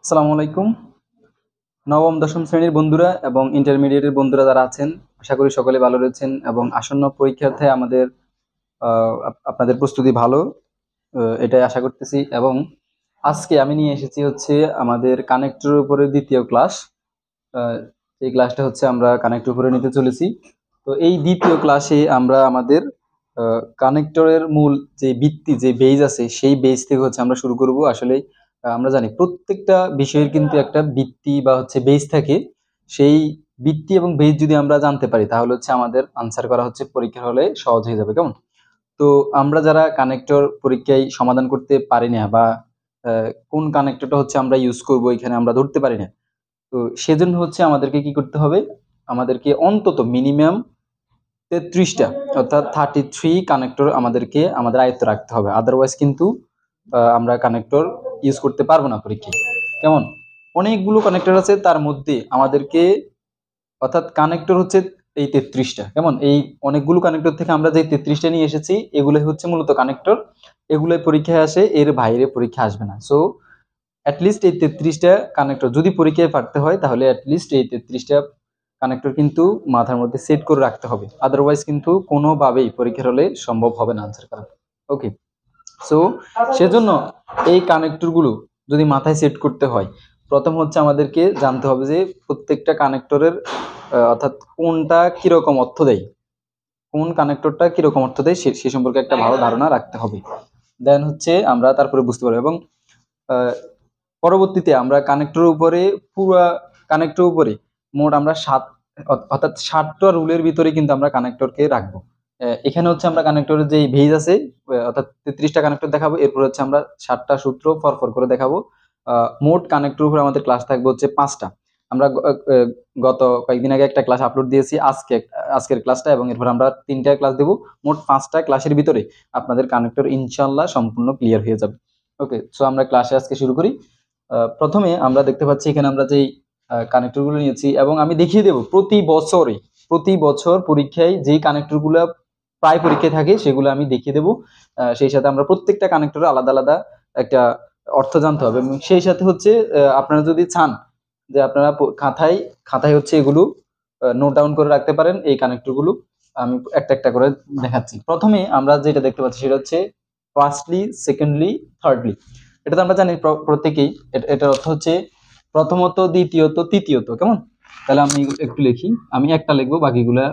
আসসালামু আলাইকুম। নবম দশম শ্রেণীর বন্ধুরা এবং ইন্টারমিডিয়েটের বন্ধুরা যারা আছেন, আশা করি সকলে ভালো রয়েছেন এবং আসন্ন পরীক্ষার্থে আমাদের আপনাদের প্রস্তুতি ভালো, এটাই আশা করতেছি। এবং আজকে আমি নিয়ে এসেছি হচ্ছে আমাদের কানেক্টরের উপরে দ্বিতীয় ক্লাস। এই ক্লাসটা হচ্ছে আমরা কানেক্টর উপরে নিতে চলেছি। তো এই দ্বিতীয় ক্লাসে আমরা আমাদের কানেক্টরের মূল যে ভিত্তি, যে বেজ আছে, সেই বেজ থেকে হচ্ছে আমরা শুরু করব। আসলে আমরা জানি প্রত্যেকটা বিষয়ের কিন্তু একটা ভিত্তি বা হচ্ছে বেজ থাকে। সেই ভিত্তি এবং বেজ যদি আমরা জানতে পারি তাহলে হচ্ছে আমাদের আনসার করা হচ্ছে পরীক্ষার হলে সহজ হয়ে যাবে। কেমন? তো আমরা যারা কানেক্টর পরীক্ষায় সমাধান করতে পারি না বা কোন কানেক্টরটা হচ্ছে আমরা ইউজ করব এখানে আমরা ধরতে পারি না, তো সেজন্য হচ্ছে আমাদেরকে কি করতে হবে, আমাদেরকে অন্তত মিনিমাম 33টা অর্থাৎ 33 কানেক্টর আমাদেরকে আমাদের আয়ত্তে রাখতে হবে। আদারওয়াইজ কিন্তু আমরা কানেক্টর ইউজ করতে পারবো না পরীক্ষায়। কেমন? অনেকগুলো কানেক্টর আছে, তার মধ্যে আমাদেরকে অর্থাৎ কানেক্টর হচ্ছে এই 33টা। কেমন? এই অনেকগুলো কানেক্টর থেকে আমরা যে 33টা নিয়ে এসেছি এগুলোই হচ্ছে মূলত কানেক্টর। এগুলোই পরীক্ষায় আসে, এর বাইরে পরীক্ষা আসবে না। সো অ্যাটলিস্ট এই 33টা কানেক্টর যদি পরীক্ষায় পারতে হয় তাহলে অ্যাটলিস্ট এই 33টা কানেক্টর কিন্তু মাথার মধ্যে সেট করে রাখতে হবে। আদারওয়াইজ কিন্তু কোনোভাবেই পরীক্ষার হলে সম্ভব হবে না আনসার করা। ওকে, সো সেজন্য এই কানেক্টরগুলো যদি মাথায় সেট করতে হয়, প্রথম হচ্ছে আমাদেরকে জানতে হবে যে প্রত্যেকটা কানেক্টরের অর্থাৎ কোনটা কিরকম অর্থ দেয়, কোন কানেক্টরটা কিরকম অর্থ দেয় সে সম্পর্কে একটা ভালো ধারণা রাখতে হবে। দেন হচ্ছে আমরা তারপরে বুঝতে পারবো। এবং আহ, পরবর্তীতে আমরা কানেক্টরের উপরে পুরো কানেক্টরের উপরে মোট আমরা অর্থাৎ 7টা রুলের ভিতরে কিন্তু আমরা কানেক্টরকে রাখবো। এখানে হচ্ছে আমরা কানেক্টরের যে ভেজ আছে, অর্থাৎ 33টা কানেক্টর দেখাবো, এরপর হচ্ছে আমরা 7টা সূত্র ফর করে দেখাবো। মোট কানেক্টর উপরে আমাদের ক্লাস থাকবে হচ্ছে 5টা। আমরা গত কয়েকদিন আগে একটা ক্লাস আপলোড দিয়েছি, আজকের ক্লাসটা, এবং এরপর আমরা 3টা ক্লাস দেবো। মোট 5টা ক্লাসের ভিতরে আপনাদের কানেক্টর ইনশাল্লাহ সম্পূর্ণ ক্লিয়ার হয়ে যাবে। ওকে, সো আমরা ক্লাসে আজকে শুরু করি। প্রথমে আমরা দেখতে পাচ্ছি এখানে আমরা যেই কানেক্টরগুলো নিয়েছি, এবং আমি দেখিয়ে দেব প্রতি বছর পরীক্ষায় যেই কানেক্টরগুলো প্রায় পরীক্ষায় থাকে সেগুলো আমি দেখিয়ে দেব। সেই সাথে আমরা প্রত্যেকটা কানেক্টরে আলাদা আলাদা একটা অর্থ জানতে হবে। এবং সেই সাথে হচ্ছে আপনারা যদি চান যে আপনারা খাতায় খাতায় হচ্ছে এগুলো নোট ডাউন করে রাখতে পারেন। এই কানেক্টরগুলো আমি একটা একটা করে দেখাচ্ছি। প্রথমে আমরা যেটা দেখতে পাচ্ছি সেটা হচ্ছে ফার্স্টলি, সেকেন্ডলি, থার্ডলি। এটা তো আমরা জানি প্রত্যেকেই। এটার অর্থ হচ্ছে প্রথমত, দ্বিতীয়ত, তৃতীয়ত। কেমন? তাহলে আমি একটু লিখি, আমি একটা লিখবো, বাকিগুলা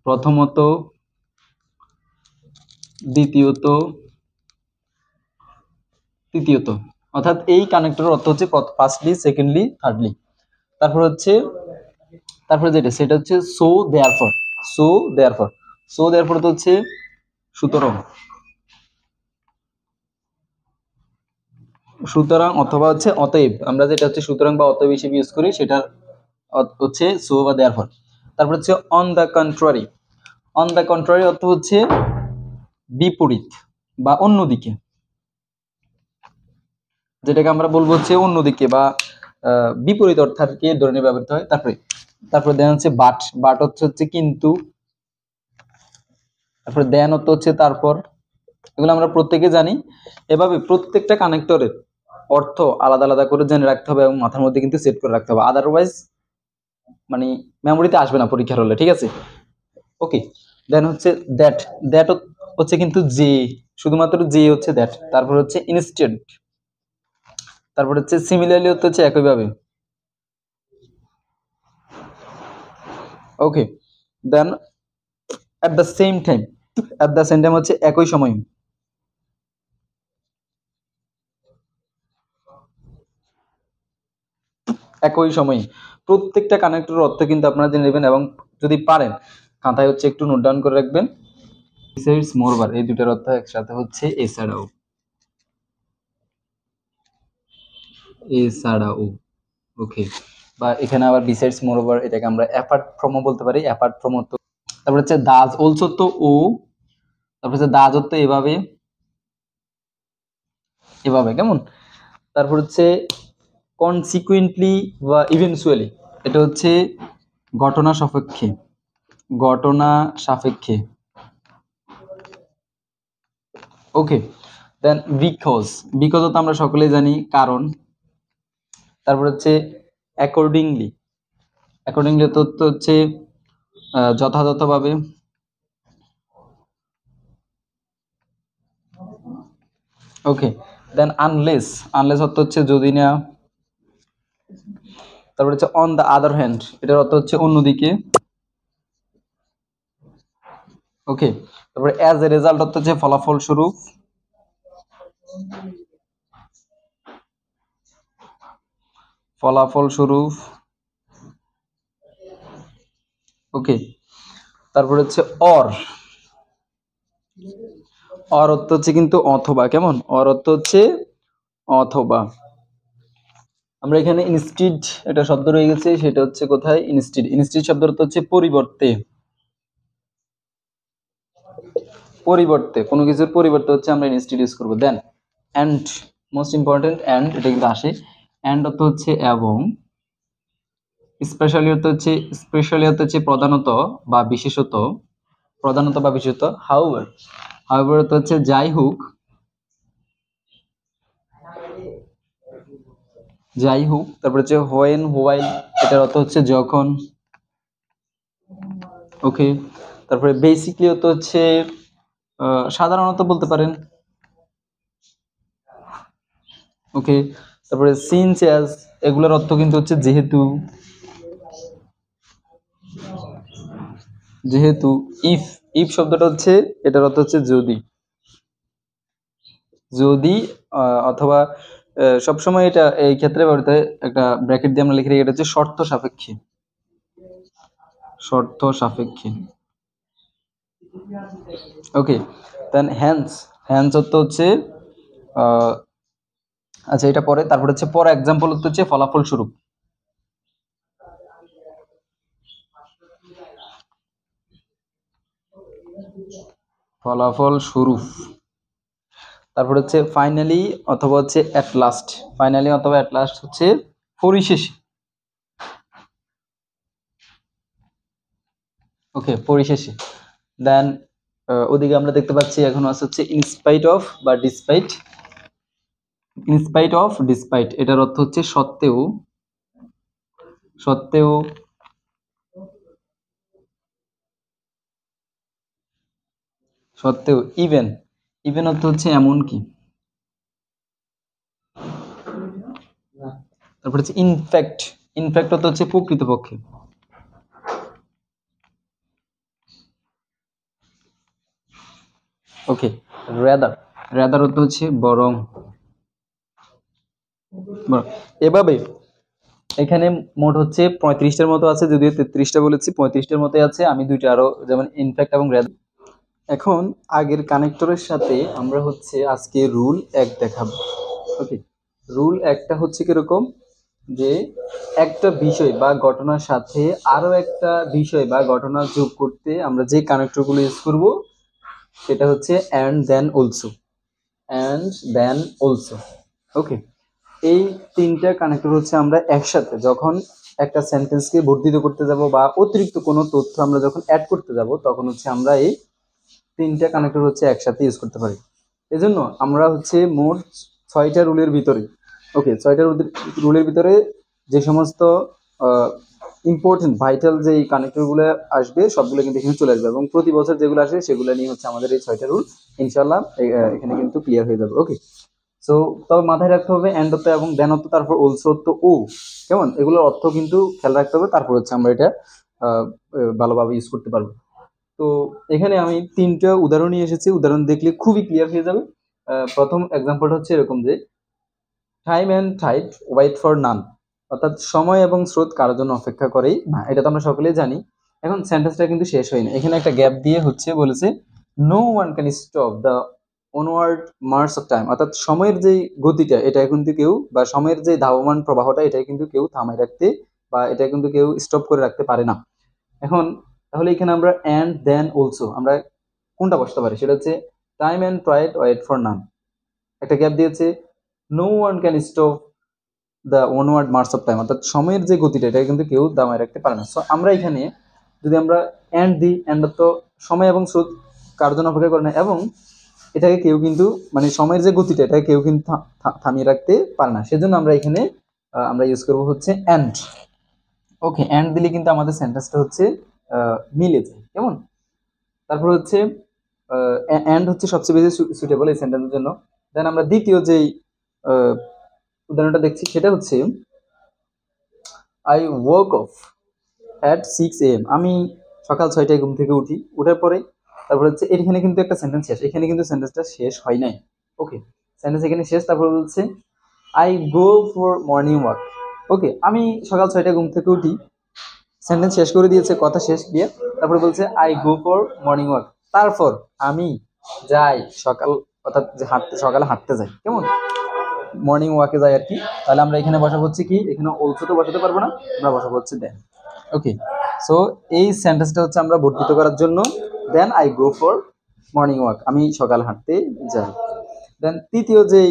প্রথমত, দ্বিতীয়ত, তৃতীয়ত। অর্থাৎ এই কানেক্টরের অর্থ হচ্ছে ফার্স্টলি, সেকেন্ডলি, থার্ডলি। তারপর হচ্ছে তারপরে যেটা সেটা হচ্ছে so therefore. So therefore so therefore তো হচ্ছে সুতরাং। সুতরাং অথবা হচ্ছে অতএব, আমরা যেটা হচ্ছে সুতরাং বা অতএব হিসেবে ইউজ করি সেটা হচ্ছে সো বা দেয়ারফর। তারপর হচ্ছে on the contrary. On the contrary অর্থ হচ্ছে বিপরীত বা অন্যদিকে, যেটাকে আমরা বলবো হচ্ছে অন্যদিকে বা বিপরীত অর্থাৎ এই ধরনের ব্যবহৃত হয়। তারপরে দেন হচ্ছে বাট। বাট অর্থ হচ্ছে কিন্তু। তারপরে দেন অর্থ হচ্ছে তারপর। এগুলো আমরা প্রত্যেকে জানি। এভাবে প্রত্যেকটা কানেক্টরের অর্থ আলাদা আলাদা করে জেনে রাখতে হবে এবং মাথার মধ্যে কিন্তু সেট করে রাখতে হবে। আদারওয়াইজ মানে মেমোরিতে আসবে না পরীক্ষার হলে। ঠিক আছে? ওকে, দেন হচ্ছে দ্যাট। দ্যাট হচ্ছে কিন্তু যে, শুধুমাত্র যে হচ্ছে দ্যাট। তারপর হচ্ছে ইনস্টেড। তারপর হচ্ছে সিমিলারলি হচ্ছে একইভাবে। Okay, then at the same time. At the same time হচ্ছে একই সময়। একই সময়ে প্রত্যেকটা কানেক্টরের অর্থ কিন্তু আপনারা জেনে নেবেন, এবং যদি পারেন খাতায় হচ্ছে একটু নোট ডাউন করে রাখবেন। বিসাইডস মোরওভার, এই দুটার অর্থ একসাথে হচ্ছে এছাড়াও। এছাড়াও। ওকে, বা এখানে আবার বিসাইডস মোরওভার এটাকে আমরা অ্যাপার্ট ফ্রমও বলতে পারি। অ্যাপার্ট ফ্রম তো, তারপর হচ্ছে দাজ অলসো তো ও। তারপর হচ্ছে দাজ তো এভাবে এভাবে। কেমন? তারপর হচ্ছে কনসিকুয়েন্টলি বা ইভেনচুয়ালি, এটা হচ্ছে ঘটনা সাপেক্ষে। ঘটনা সাপেক্ষে। ওকে, দেন বিকজ। বিকজ তো আমরা সকলেই জানি কারণ। তারপর হচ্ছে অ্যাকর্ডিংলি। অ্যাকর্ডিংলি তো হচ্ছে যথাযথভাবে। ওকে, দেন আনলেস। আনলেস অর্থ হচ্ছে যদি না। তারপর হচ্ছে অন দ্য আদার হ্যান্ড, এটার অর্থ হচ্ছে অন্যদিকে। ওকে, তারপরে অ্যাজ এ রেজাল্ট অর্থ হচ্ছে ফলাফল স্বরূপ। ফলাফল স্বরূপ। ওকে, তারপর হচ্ছে অর। অর অর্থ হচ্ছে কিন্তু অথবা, কেমন? অর অর্থ হচ্ছে অথবা। আমরা এখানে ইনস্টিড এটা শব্দ রয়ে গেছে, সেটা হচ্ছে কোথায়? ইনস্টিড। ইনস্টিড শব্দের অর্থ হচ্ছে পরিবর্তে। পরিবর্তে, কোনো কিছুর পরিবর্তে হচ্ছে আমরা ইনস্টিড ইউজ করবো। দেন অ্যান্ড, মোস্ট ইম্পর্টেন্ট অ্যান্ড, এটা কিন্তু আসে। অ্যান্ড অর্থ হচ্ছে এবং। স্পেশালি অর্থ হচ্ছে, স্পেশালি অর্থ হচ্ছে প্রধানত বা বিশেষত। প্রধানত বা বিশেষত। হাউএভার, হাউএভার অর্থ হচ্ছে যাই হোক। যাই হোক। তারপর হচ্ছে হোয়েন, হোয়াইল, এটার অর্থ হচ্ছে যখন। ওকে, তারপরে বেসিকলি অর্থ হচ্ছে সাধারণত বলতে পারেন। ওকে, তারপরে সিন্স অ্যাজ, এগুলোর অর্থ কিন্তু হচ্ছে যেহেতু। যেহেতু। ইফ, ইফ শব্দটা হচ্ছে, এটার অর্থ হচ্ছে যদি। যদি অথবা সবসময় এটা এই ক্ষেত্রে ব্যবহৃত হয়, একটা ব্র্যাকেট দিয়ে আমরা লিখে রাখি, এটা হচ্ছে শর্ত সাপেক্ষে। শর্ত সাপেক্ষে। ওকে, দেন হ্যান্স। হ্যান্স অর্থ হচ্ছে আচ্ছা এটা পরে। তারপর হচ্ছে পর এক্সাম্পল হচ্ছে ফলাফল স্বরূপ। ফলাফল স্বরূপ। তারপর হচ্ছে ফাইনালি অথবা হচ্ছে অ্যাট লাস্ট। ফাইনালি অথবা অ্যাট লাস্ট হচ্ছে পরিশেষে। ওকে, পরিশেষে। দেন ওদিকে আমরা দেখতে পাচ্ছি এখন আছে হচ্ছে ইনস্পাইট অফ বা ডিসপাইট। ইনস্পাইট অফ, ডিসপাইট, এটার অর্থ হচ্ছে সত্ত্বেও। সত্ত্বেও। সত্ত্বেও। ইভেন, ইভেন অর্থ হচ্ছে এমনকি। তারপর হচ্ছে ইনফ্যাক্ট। ইনফ্যাক্ট অর্থ হচ্ছে প্রকৃতপক্ষে। ওকে, রেদার। রেদার অর্থ হচ্ছে বরং। এভাবে এখানে মোট হচ্ছে 35টার মতো আছে, যদিও 33টা বলেছি, 35টার মতো আছে। আমি দুইটা আরো, যেমন ইনফ্যাক্ট এবং রেদার। এখন আগের কানেক্টরের সাথে আমরা হচ্ছে আজকে রুল 1 দেখাবো। ওকে, রুল 1টা হচ্ছে কিরকম, যে একটা বিষয় বা ঘটনার সাথে আরো একটা বিষয় বা ঘটনা যোগ করতে আমরা যে কানেক্টরগুলো ইউজ করব সেটা হচ্ছে and then also. And then also. Okay, এই তিনটা কানেক্টর হচ্ছে আমরা একসাথে যখন একটা সেন্টেন্সকে বর্ধিত করতে যাব বা অতিরিক্ত কোনো তথ্য আমরা যখন অ্যাড করতে যাব, তখন হচ্ছে আমরা এই তিনটা কানেক্টর হচ্ছে একসাথে ইউজ করতে পারি। এজন্য আমরা হচ্ছে মোট 6টা রুলের ভিতরে, ওকে, 6টা রুলের ভিতরে যে সমস্ত ইম্পর্টেন্ট ভাইটাল যে কানেক্টরগুলো আসবে সবগুলো কিন্তু এখানে চলে আসবে, এবং প্রতি বছর যেগুলো আসে সেগুলো নিয়ে হচ্ছে আমাদের এই 6টা রুল ইনশাআল্লাহ এখানে কিন্তু ক্লিয়ার হয়ে যাবে। ওকে, সো তবে মাথায় রাখতে হবে এন্ড অর্থ এবং দেন অর্থ, তারপর অলসো অর্থ, ও, কেমন, এগুলোর অর্থ কিন্তু খেয়াল রাখতে হবে, তারপর হচ্ছে আমরা এটা ভালোভাবে ইউজ করতে পারবো। তো এখানে আমি 3টা উদাহরণ নিয়ে এসেছি, উদাহরণ দেখলে খুবই ক্লিয়ার হয়ে যাবে। প্রথম এক্সাম্পলটা হচ্ছে এরকম যে time and tide wait for none, অর্থাৎ সময় এবং স্রোত কারোর জন্য অপেক্ষা করেই না, এটা তো আমরা সকলেই জানি। এখন সেন্টেন্সটা কিন্তু শেষ হয়নি, এখানে একটা গ্যাপ দিয়ে হচ্ছে বলেছে no one can stop the onward march of time, অর্থাৎ সময়ের যে গতিটা এটা কিন্তু কেউ, বা সময়ের যে ধাবমান প্রবাহটা এটা কিন্তু কেউ থামাই রাখতে বা এটা কিন্তু কেউ স্টপ করে রাখতে পারে না। এখন তাহলে এখানে আমরা অ্যান্ড দেন অলসো আমরা কোনটা বসতে পারি, সেটা হচ্ছে টাইম অ্যান্ড ট্রাইড ওয়েট ফর নান, একটা গ্যাপ দিয়েছে no one can stop the onward march of time, অর্থাৎ সময়ের যে গতিটা এটা কিন্তু কেউ দামায় রাখতে পারে না। সো আমরা এখানে যদি আমরা অ্যান্ড দিই, অ্যান্ড তো সময় এবং স্রোত কারোর জন্য অপেক্ষা করে না, এবং এটাকে কেউ কিন্তু মানে সময়ের যে গতিটা এটা কেউ কিন্তু থামিয়ে রাখতে পারে না, সেজন্য আমরা এখানে আমরা ইউজ করব হচ্ছে অ্যান্ড। ওকে, অ্যান্ড দিলে কিন্তু আমাদের সেন্টেন্সটা হচ্ছে মিলে যায়, কেমন? তারপর হচ্ছে অ্যান্ড হচ্ছে সবচেয়ে বেশি সুইটেবল এই সেন্টেন্সের জন্য। দেন আমরা দ্বিতীয় যেই উদাহরণটা দেখছি সেটা হচ্ছে I walk of at 6 AM। আমি সকাল 6টায় ঘুম থেকে উঠি, উঠার পরে তারপর হচ্ছে এখানে কিন্তু একটা সেন্টেন্স শেষ, এখানে কিন্তু সেন্টেন্সটা শেষ হয় নাই। ওকে, সেন্টেন্স এখানে শেষ। তারপর হচ্ছে I go for morning walk. Okay, আমি সকাল 6টায় ঘুম থেকে উঠি, সেন্টেন্স শেষ করে দিয়েছে, কথা শেষ দিয়ে তারপরে বলছে I go for morning walk, তারপর আমি যাই সকাল, অর্থাৎ যে হাঁটতে, সকালে হাঁটতে যাই, কেমন? মর্নিং ওয়াকে যাই আর কি। তাহলে আমরা এখানে বসাবো হচ্ছে কি, এখানে অলসো তো বসাতে পারবো না, আমরা বসাবো হচ্ছে দেন। ওকে, সো এই সেন্টেন্সটা হচ্ছে আমরা বর্ধিত করার জন্য then I go for morning walk, আমি সকাল হাঁটতে যাই। দেন তৃতীয় যেই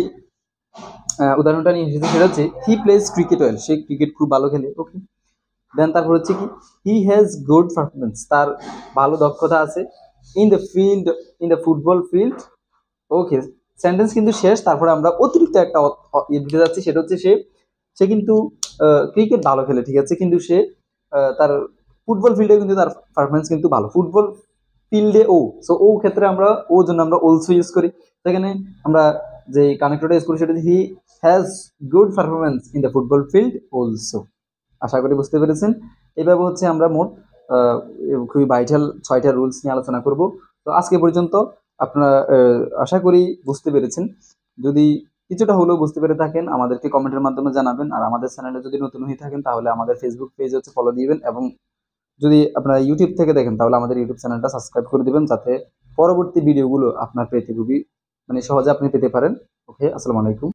উদাহরণটা নিয়ে এসেছে সেটা হচ্ছে হি প্লেজ ক্রিকেট ওয়েল, সে ক্রিকেট খুব ভালো খেলে। ওকে, দেন তারপর হচ্ছে কি হি হ্যাজ গুড পারফরমেন্স, তার ভালো দক্ষতা আছে in the field, in the football field. Okay, sentence কিন্তু শেষ, তারপরে আমরা অতিরিক্ত একটা ইয়ে দিতে যাচ্ছি, সেটা হচ্ছে সে সে কিন্তু ক্রিকেট ভালো খেলে, ঠিক আছে, কিন্তু সে তার ফুটবল ফিল্ডে কিন্তু তার পারফরমেন্স কিন্তু ভালো, ফুটবল ফিল্ডে ও, সো ও ক্ষেত্রে আমরা ও জন্য আমরা অলসো ইউজ করি। সেখানে আমরা যে কানেক্টরটা ইউজ করি সেটা he has good performance in the football field also. আশা করি বুঝতে পেরেছেন। এইভাবে হচ্ছে আমরা মোট খুবই ভাইটাল 6টা রুলস নিয়ে আলোচনা করব। তো আজকে পর্যন্ত আপনারা আশা করি বুঝতে পেরেছেন। যদি কিছুটা হলেও বুঝতে পেরে থাকেন আমাদেরকে কমেন্টের মাধ্যমে জানাবেন, আর আমাদের চ্যানেলে যদি নতুন হয়ে থাকেন তাহলে আমাদের ফেসবুক পেজ হচ্ছে ফলো দিবেন, এবং যদি আপনারা ইউটিউব থেকে দেখেন তাহলে আমাদের ইউটিউব চ্যানেলটা সাবস্ক্রাইব করে দিবেন, যাতে পরবর্তী ভিডিওগুলো আপনার পেতে খুবই মানে সহজে আপনি পেতে পারেন। ওকে, আসসালামু আলাইকুম।